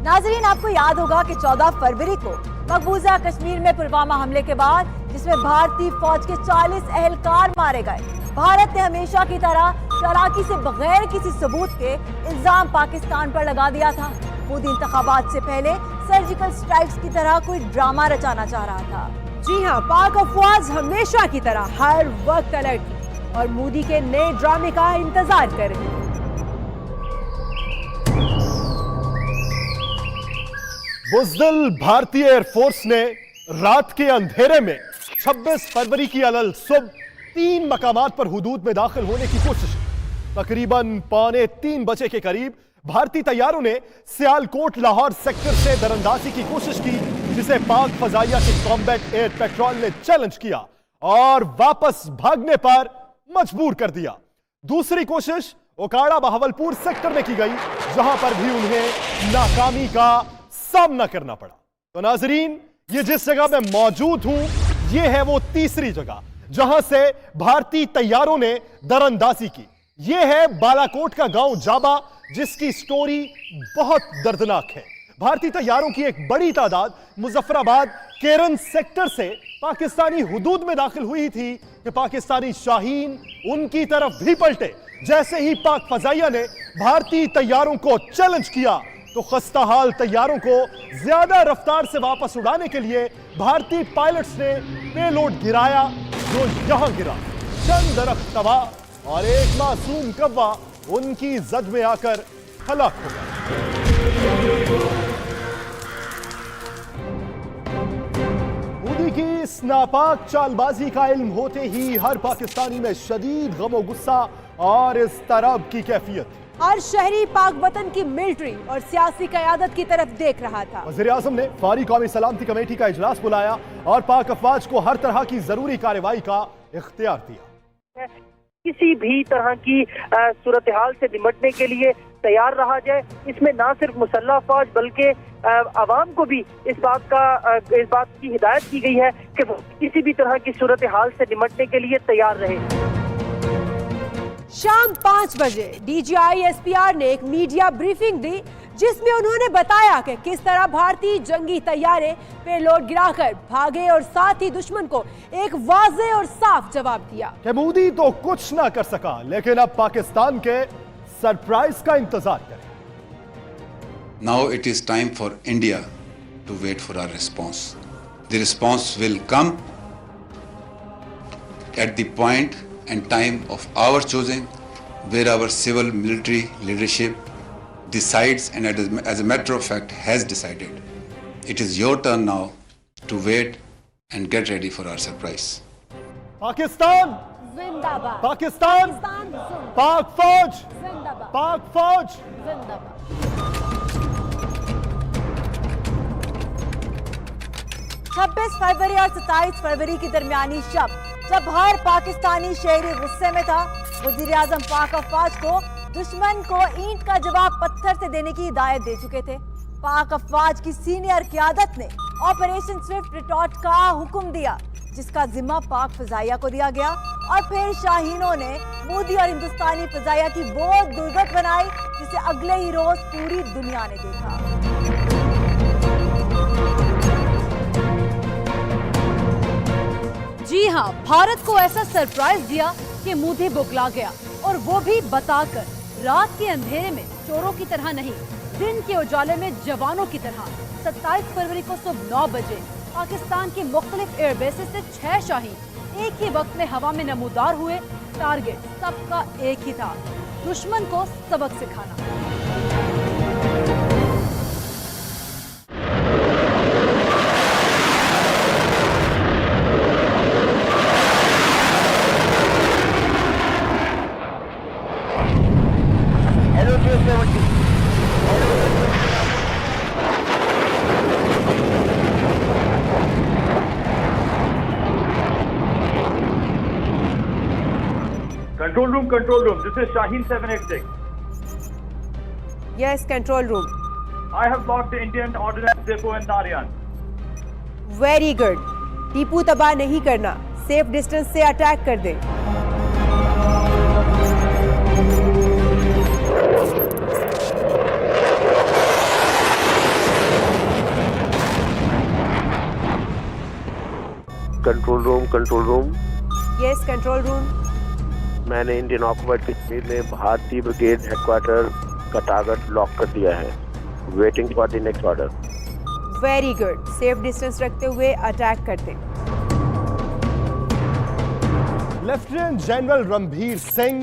नाजरीन, आपको याद होगा कि 14 फरवरी को मकबूजा कश्मीर में पुलवामा हमले के बाद जिसमें भारतीय फौज के 40 अहलकार मारे गए, भारत ने हमेशा की तरह चालाकी से बगैर किसी सबूत के इल्जाम पाकिस्तान पर लगा दिया था। खुद इंतखाबात से पहले सर्जिकल स्ट्राइक्स की तरह कोई ड्रामा रचाना चाह रहा था। जी हाँ, पाक अफवाज हमेशा की तरह हर वक्त अलर्ट थी और मोदी के नए ड्रामे का इंतजार कर रही। बुज़दिल भारतीय एयरफोर्स ने रात के अंधेरे में 26 फरवरी की अलल सुबह 3 मकामात पर हुदूद में दाखिल होने की कोशिश की। तकरीबन 2:45 बजे के करीब भारतीय तैयारों ने सियालकोट लाहौर सेक्टर से दरअंदाजी की कोशिश की, जिसे पाक फजाइया के कॉम्बैट एयर पेट्रोल ने चैलेंज किया और वापस भागने पर मजबूर कर दिया। दूसरी कोशिश ओकाड़ा बहावलपुर सेक्टर में की गई, जहां पर भी उन्हें नाकामी का सामना करना पड़ा। तो नाजरीन, ये जिस जगह मैं मौजूद हूं, ये है वो तीसरी जगह जहां से भारतीय तैयारों ने दरअंदाजी की। ये है बालाकोट का गांव जाबा, जिसकी स्टोरी बहुत दर्दनाक है। भारतीय तैयारों की एक बड़ी तादाद मुजफ्फराबाद केरन सेक्टर से पाकिस्तानी हुदूद में दाखिल हुई थी कि पाकिस्तानी शाहीन उनकी तरफ भी पलटे। जैसे ही पाक फजाइया ने भारतीय तैयारों को चैलेंज किया तो खस्ताहाल तैयारों को ज्यादा रफ्तार से वापस उड़ाने के लिए भारतीय पायलट्स ने पेलोड गिराया, जो यहां गिरा। चंद दरख्त तबाह और एक मासूम कव्वा उनकी जद में आकर हलाक हो गया। मोदी की इस नापाक चालबाजी का इल्म होते ही हर पाकिस्तानी में शदीद गम और गुस्सा और इज़्तिराब की कैफियत। हर शहरी पाक वतन की मिलिट्री और सियासी क़यादत की तरफ देख रहा था। वज़ीर आज़म ने फारी कौमी सलामती कमेटी का इजलास बुलाया और पाक अफवाज को हर तरह की जरूरी कार्रवाई का इख्तियार दिया। किसी भी तरह की सूरत हाल से निपटने के लिए तैयार रहा जाए। इसमें ना सिर्फ मुसल्लह फौज बल्कि आवाम को भी इस बात की हिदायत की गई है कि वो किसी भी तरह की सूरत हाल से निपटने के लिए तैयार रहे। शाम 5 बजे DGI SPR ने एक मीडिया ब्रीफिंग दी, जिसमें उन्होंने बताया कि किस तरह भारतीय जंगी तैयारे पेलोड गिराकर भागे और साथ ही दुश्मन को एक वाज़ेह और साफ जवाब दिया कि मोदी तो कुछ ना कर सका, लेकिन अब पाकिस्तान के सरप्राइज का इंतजार करें। Now it is time for India to wait for our response. The response will come at the point and time of our choosing, where our civil military leadership decides and as a matter of fact has decided. It is your turn now to wait and get ready for our surprise. Pakistan जिंदाबाद, पाकिस्तान, पाक फौज जिंदाबाद, पाक फौज जिंदाबाद। 26 फरवरी और 27 फरवरी की दरमियानी शब जब हर पाकिस्तानी शहरी गुस्से में था, वजीर आजम पाक अफवाज को दुश्मन को ईंट का जवाब पत्थर से देने की हिदायत दे चुके थे। पाक अफवाज की सीनियर क़यादत ने ऑपरेशन स्विफ्ट रिटॉर्ट का हुक्म दिया, जिसका जिम्मा पाक फजाइया को दिया गया और फिर शाहीनों ने मोदी और हिंदुस्तानी फजाइया की वो दुर्गत बनाई जिसे अगले ही रोज पूरी दुनिया ने देखा। जी हाँ, भारत को ऐसा सरप्राइज दिया कि मोदी बुकला गया, और वो भी बताकर रात के अंधेरे में चोरों की तरह नहीं, दिन के उजाले में जवानों की तरह। 27 फरवरी को सुबह 9 बजे पाकिस्तान की मुख्तलिफ एयरबेसेस से 6 शाहीन एक ही वक्त में हवा में नमूदार हुए। टारगेट सबका एक ही था, दुश्मन को सबक सिखाना। Control room, this is Shaheen 786. Yes, control room. I have blocked the Indian ordnance depot in Narayan. Very good. Tipu तबाह नहीं करना, सेफ डिस्टेंस से अटैक कर दे। Control room. Yes control room. मैंने इंडियन ऑक्यूपाइड कश्मीर में भारतीय ब्रिगेड हेडक्वार्टर का टारगेट लॉक कर दिया है। Waiting for the next order. Very good, safe distance रखते हुए अटैक करते। लेफ्टिनेंट जनरल रणबीर सिंह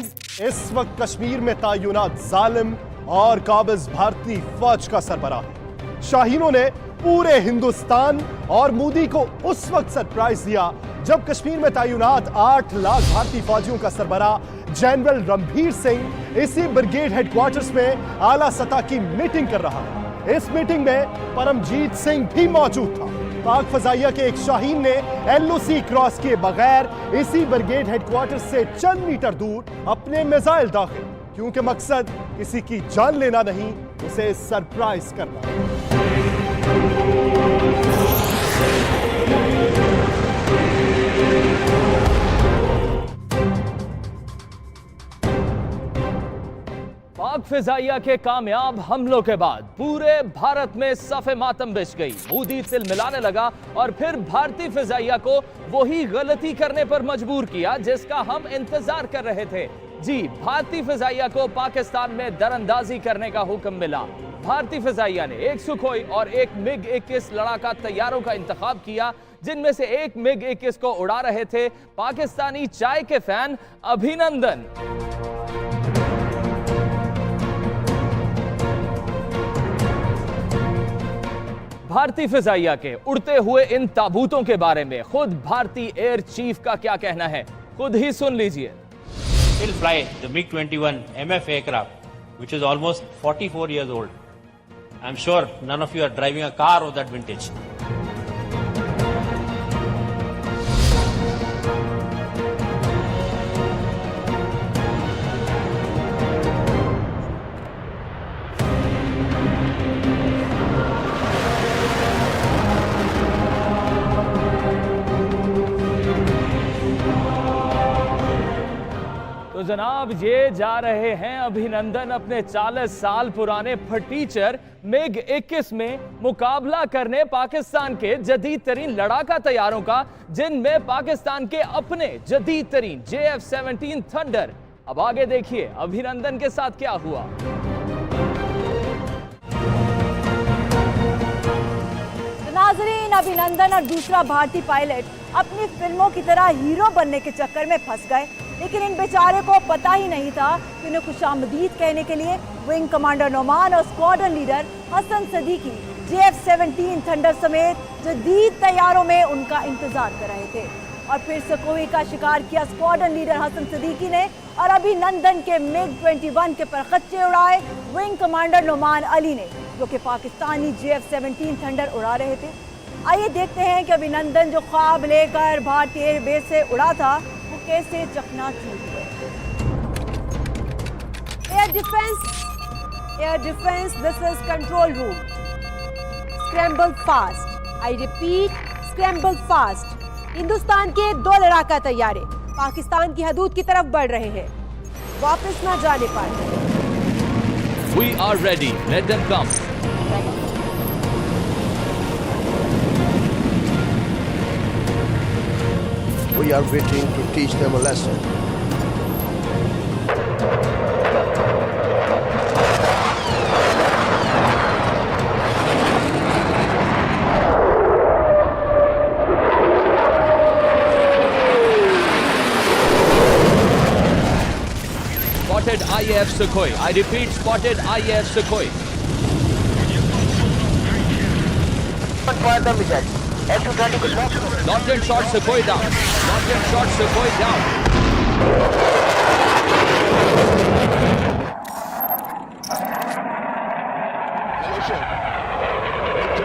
इस वक्त कश्मीर में तैनात जालिम और काबिज भारतीय फौज का सरबराह है। शाहीनों ने पूरे हिंदुस्तान और मोदी को उस वक्त सरप्राइज दिया जब कश्मीर में तैनात 8 लाख भारतीय फौजियों का सरबराह जनरल रणबीर सिंह इसी ब्रिगेड हेडक्वार्टर्स में आला सतह की मीटिंग कर रहा है। इस मीटिंग में परमजीत सिंह भी मौजूद था। पाक फजाइया के एक शाहीन ने एलओसी क्रॉस किए बगैर इसी ब्रिगेड हेडक्वार्टर से चंद मीटर दूर अपने मिसाइल दाखिल, क्योंकि मकसद किसी की जान लेना नहीं, उसे सरप्राइज करना। पाक फिजाइया के कामयाब हमलों के बाद पूरे भारत में सफ़े मातम बिछ गई। मोदी तिल मिलाने लगा और फिर भारतीय फिजाइया को वही गलती करने पर मजबूर किया जिसका हम इंतजार कर रहे थे। जी, भारतीय फिजाइया को पाकिस्तान में दरअंदाजी करने का हुक्म मिला। भारतीय फिजाइया ने एक सुखोई और एक MiG-21 लड़ाका तैयारों का इंतखाब किया, जिनमें से एक MiG-21 को उड़ा रहे थे पाकिस्तानी चाय के फैन अभिनंदन। भारतीय फिजाइया के उड़ते हुए इन ताबूतों के बारे में खुद भारतीय एयर चीफ का क्या कहना है, खुद ही सुन लीजिए। Still fly the MiG-21 MF aircraft, which is almost 44 years old. I'm sure none of you are driving a car of that vintage. तो जनाब, ये जा रहे हैं अभिनंदन अपने 40 साल पुराने फटीचर MiG-21 में मुकाबला करने पाकिस्तान के जदीद तरीन लड़ाका तैयारों का, जिनमें पाकिस्तान के अपने जदीद तरीन JF-17 थंडर। अब आगे देखिए अभिनंदन के साथ क्या हुआ। नाजरीन, अभिनंदन और दूसरा भारतीय पायलट अपनी फिल्मों की तरह हीरो बनने के चक्कर में फंस गए, लेकिन इन बेचारे को पता ही नहीं था कि उन्हें खुशामदीद कहने के लिए विंग कमांडर नोमान और squadron leader Hasan Sadiqi JF-17 thunder समेत जदीद तैयारों में उनका इंतजार कर रहे थे। और फिर सुखोई का शिकार किया स्क्वाड्रन लीडर हसन सदीकी ने और अभिनंदन के MiG-21 के परखच्चे उड़ाए विंग कमांडर नोमान अली ने, जो कि पाकिस्तानी JF-17 थंडर उड़ा रहे थे। आइए देखते हैं कि अभिनंदन जो ख्वाब लेकर भारतीय एयरबेस से उड़ा था वो कैसे चकनाचूर हुए। Air defence, this is control room. Scramble fast, I repeat scramble fast. Hindustan के 2 लड़ाका तैयारे पाकिस्तान की हदूद की तरफ बढ़ रहे हैं, वापस ना जाने पाए। We are ready. Let them come. We are waiting to teach them a lesson. Spotted IAF Sukhoi. I repeat, spotted IAF Sukhoi. Locked and shot Sukhoi down. Locked and shot Sukhoi down.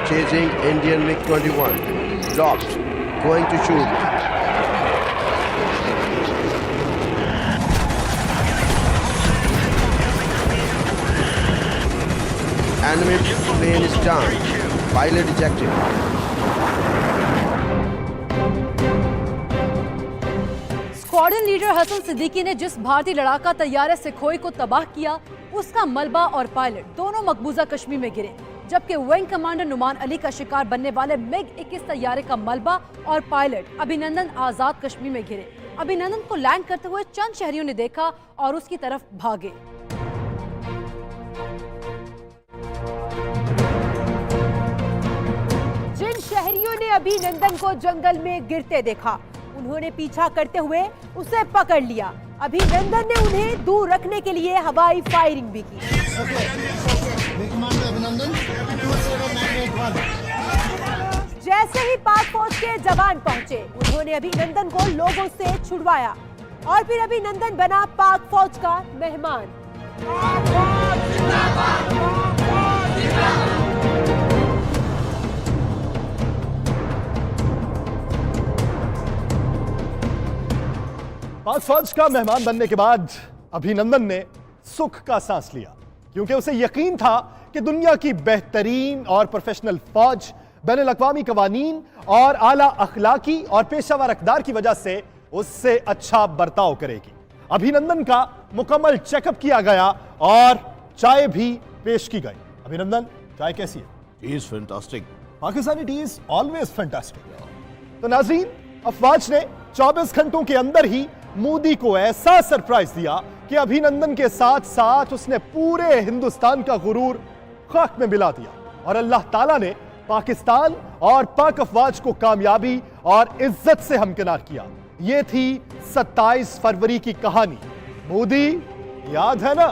Chasing Indian MiG-21. Locked. Going to shoot. Enemy plane is down. Pilot ejected. Squadron leader Hasan Siddiqui ने जिस भारतीय लड़ाका तैयारे Sukhoi को तबाह किया, उसका मलबा और पायलट दोनों मकबूजा कश्मीर में गिरे। जबकि विंग कमांडर नुमान अली का शिकार बनने वाले MiG-21 तैयारे का मलबा और पायलट अभिनंदन आजाद कश्मीर में घिरे। अभिनंदन को लैंड करते हुए चंद शहरियों ने देखा और उसकी तरफ भागे। जिन शहरियों ने अभिनंदन को जंगल में गिरते देखा, उन्होंने पीछा करते हुए उसे पकड़ लिया। अभिनंदन ने उन्हें दूर रखने के लिए हवाई फायरिंग भी की। जैसे ही पाक फौज के जवान पहुंचे, उन्होंने अभिनंदन को लोगों से छुड़वाया और फिर अभिनंदन बना पाक फौज का मेहमान। पाक फौज का मेहमान बनने के बाद अभिनंदन ने सुख का सांस लिया, क्योंकि उसे यकीन था कि दुनिया की बेहतरीन और प्रोफेशनल फौज बैनुल-अक़वामी कवानीन और आला अखलाकी और पेशावर अक़दार की वजह से उससे अच्छा बर्ताव करेगी। अभिनंदन का मुकम्मल चेकअप किया गया और चाय भी पेश की गई। अभिनंदन, चाय कैसी है? He is fantastic. Pakistani T is always fantastic. तो नाज़रीन, अफवाज ने 24 घंटों के अंदर ही मोदी को ऐसा सरप्राइज दिया कि अभिनंदन के साथ साथ उसने पूरे हिंदुस्तान का गुरूर खाक में मिला दिया और अल्लाह ताला ने पाकिस्तान और पाक अफवाज को कामयाबी और इज्जत से हमकिनार किया। यह थी 27 फरवरी की कहानी। मोदी याद है ना?